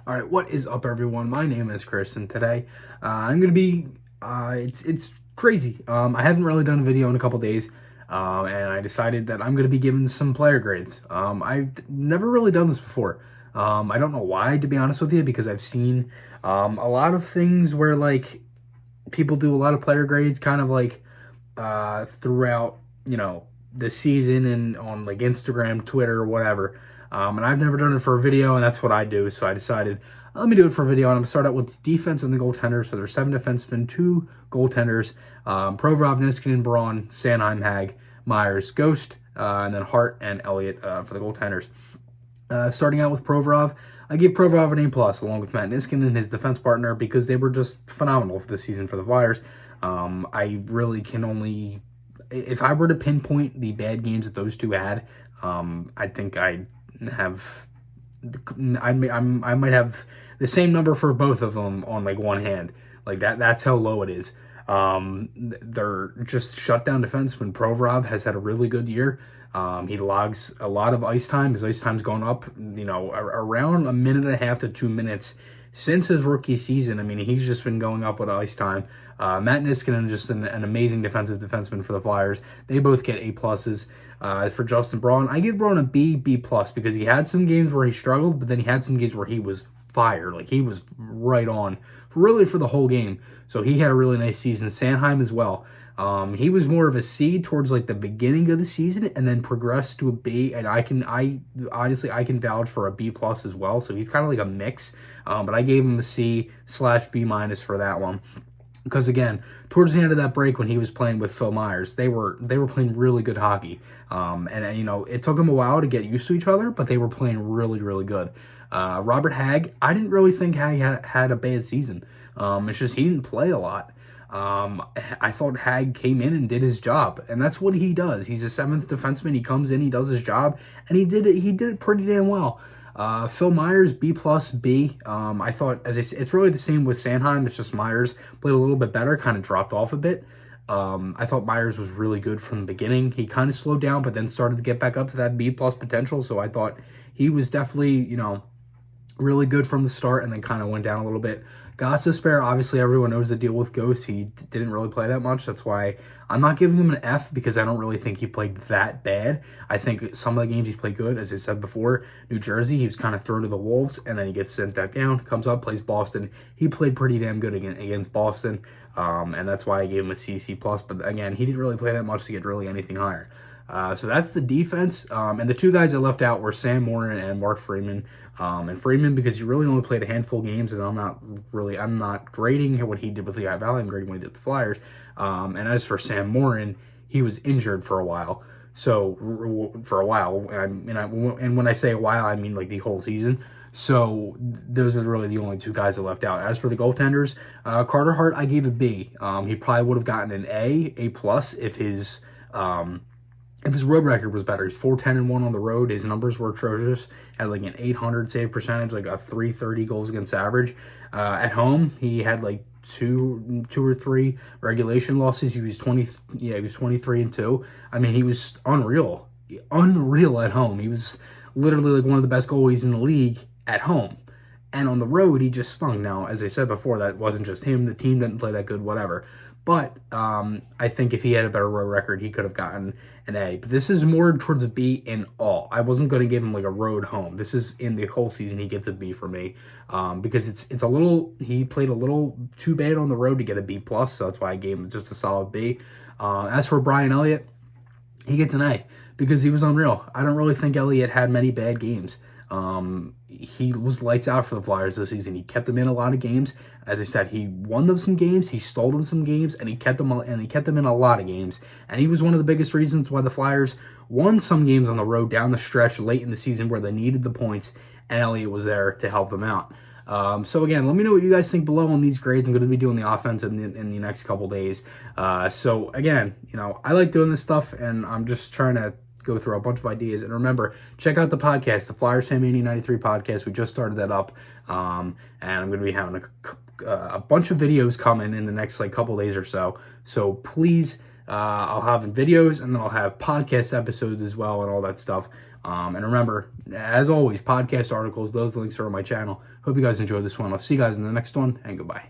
All right, what is up, everyone? My name is Chris, and today I'm gonna be. It's crazy. I haven't really done a video in a couple days, and I decided that I'm gonna be giving some player grades. I've never really done this before. I don't know why, to be honest with you, because I've seen a lot of things where like people do a lot of player grades, kind of like throughout the season and on like Instagram, Twitter, or whatever. And I've never done it for a video, and that's what I do. So I decided, let me do it for a video, and I'm gonna start out with defense and the goaltenders. So there's 7 defensemen, 2 goaltenders: Provorov, Niskanen, Braun, Sanheim, Hag, Myers, Ghost, and then Hart and Elliott for the goaltenders. Starting out with Provorov, I give Provorov an A+, along with Matt Niskanen, his defense partner, because they were just phenomenal for this season for the Flyers. I really can only, if I were to pinpoint the bad games that those two had, I think I might have the same number for both of them on like one hand. Like that's how low it is. They're just shutdown defense when Provorov has had a really good year. He logs a lot of ice time. His ice time's gone up, around a minute and a half to 2 minutes since his rookie season. I mean, he's just been going up with ice time. Matt Niskanen, just an amazing defenseman for the Flyers. They both get A+. For Justin Braun, I give Braun a B+, because he had some games where he struggled, but then he had some games where he was fire. Like, he was right on, really, for the whole game. So he had a really nice season. Sanheim as well. He was more of a C towards like the beginning of the season, and then progressed to a B. And I can vouch for a B+ as well. So he's kind of like a mix. But I gave him a C/B- for that one. Because again, towards the end of that break when he was playing with Phil Myers, they were playing really good hockey. It took them a while to get used to each other, but they were playing really, really good. Robert Hagg, I didn't really think Hagg had a bad season. It's just he didn't play a lot. I thought Hagg came in and did his job, and that's what he does. He's a 7th defenseman. He comes in, he does his job, and he did it pretty damn well. Phil Myers, B+, B. I thought, as I said, it's really the same with Sanheim. It's just Myers played a little bit better, kind of dropped off a bit. I thought Myers was really good from the beginning. He kind of slowed down, but then started to get back up to that B+ potential. So I thought he was definitely, really good from the start, and then kind of went down a little bit. Gossespierre, obviously everyone knows the deal with Ghost. He didn't really play that much. That's why I'm not giving him an F, because I don't really think he played that bad. I think some of the games he played good. As I said before, New Jersey, he was kind of thrown to the Wolves, and then he gets sent back down, comes up, plays Boston. He played pretty damn good against Boston, and that's why I gave him a C+. But again, he didn't really play that much to get really anything higher. So that's the defense. And the 2 guys I left out were Sam Morin and Mark Freeman. And Freeman, because he really only played a handful of games, and I'm not grading what he did with Lehigh Valley. I'm grading what he did with the Flyers. And as for Sam Morin, he was injured for a while. So for a while, and when I say a while, I mean like the whole season. So those are really the only 2 guys I left out. As for the goaltenders, Carter Hart, I gave a B. He probably would have gotten an A+ if his road record was better. He's 4-10-1 on the road. His numbers were atrocious. Had like an 800 save percentage, like a 330 goals against average. At home, he had like two or three regulation losses. He was 23-2. I mean, he was unreal at home. He was literally like one of the best goalies in the league at home. And on the road, he just stunk. Now, as I said before, that wasn't just him. The team didn't play that good, whatever. But I think if he had a better road record, he could have gotten an A. But this is more towards a B in all. I wasn't going to give him like a road home. This is in the whole season. He gets a B for me, because it's a little. He played a little too bad on the road to get a B+. So that's why I gave him just a solid B. As for Brian Elliott, he gets an A because he was unreal. I don't really think Elliott had many bad games. He was lights out for the Flyers this season. He kept them in a lot of games. As I said, he won them some games, he stole them some games, and he kept them in a lot of games. And he was one of the biggest reasons why the Flyers won some games on the road down the stretch late in the season where they needed the points, and Elliott was there to help them out. So again, let me know what you guys think below on these grades. I'm going to be doing the offense in the next couple days. So again, I like doing this stuff, and I'm just trying to go through a bunch of ideas. And remember, check out the podcast, the Flyers Fan 93 podcast. We just started that up, and I'm going to be having a bunch of videos coming in the next couple days or so. So please, I'll have videos, and then I'll have podcast episodes as well, and all that stuff And remember, as always, podcast articles, those links are on my channel. Hope you guys enjoyed this one. I'll see you guys in the next one, and goodbye.